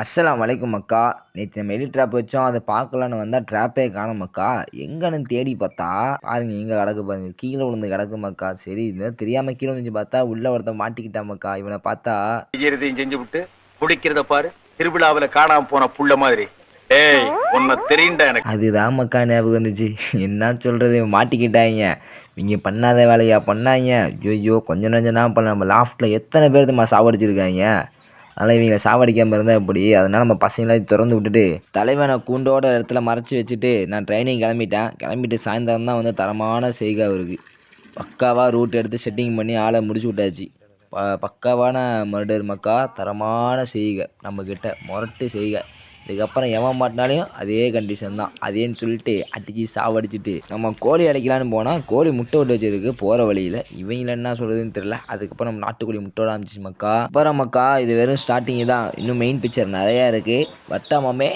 அஸ்ஸலாமு அலைக்கும் மக்கா. நேத்து நம்ம எலி ட்ராப் வச்சோம். அத பார்க்கலான்னு வந்தா ட்ராப்பே காணோம் மக்கா. எங்கன்னு தேடி பார்த்தா, பாருங்க எங்க கிடக்கு பாருங்க. கீழ விழுந்து கிடக்கு மக்கா. சரி இது தெரியாம கீழ விழுந்துச்சு பார்த்தா, உள்ள ஒருத்தன் மாட்டிக்கிட்டான் மக்கா. இவன பார்த்தா செய்யறதையும் செஞ்சு விட்டு குடிக்கிறத பாரு. திருவிழாவுல காணாம போன புள்ள மாதிரி. ஏய் உன்னை தெரியுண்டா எனக்கு. அதுதான் மக்கா ஞாபகம் வந்துச்சு. என்ன சொல்றது மாட்டிக்கிட்டாய்ங்க. இவங்க பண்ணாத வேலையா பண்ணாய்ங்க. ஐயோ கொஞ்சம் நஞ்சம் தான் பண்ண நம்ம லாஃப்ட்ல எத்தனை பேர் தெரியுமா சாவடிச்சிருக்காய்ங்க. அதனால் இவங்களை சாவடிக்காமல் இருந்தால் எப்படி? அதனால் நம்ம பசங்களாம் திறந்து விட்டுட்டு தலைவனை கூண்டோட இடத்துல மறைச்சி வச்சுட்டு நான் ட்ரைனிங் கிளம்பிட்டு சாயந்தரம் தான் வந்து தரமான செய்கை அவருக்கு பக்காவாக ரூட் எடுத்து செட்டிங் பண்ணி ஆளை முடிச்சு விட்டாச்சு. பக்காவான மர்டர் மக்கா. தரமான செய்கை நம்மக்கிட்ட முரட்டு செய்கை. இதுக்கப்புறம் எவன் மாட்டினாலையும் அதே கண்டிஷன் தான். அதேன்னு சொல்லிட்டு அடித்து சாவடிச்சுட்டு நம்ம கோழி அடைக்கலான்னு போனால் கோழி முட்டை விட்டு வச்சிருக்கு போகிற வழியில். இவங்கள என்ன சொல்கிறதுன்னு தெரியல. அதுக்கப்புறம் நம்ம நாட்டுக்கோழி முட்டை விட ஆரம்பிச்சிச்சு மக்கா. அப்புறம் மக்கா இது வெறும் ஸ்டார்டிங்கு தான். இன்னும் மெயின் பிக்சர் நிறையா இருக்குது. வட்டாமமே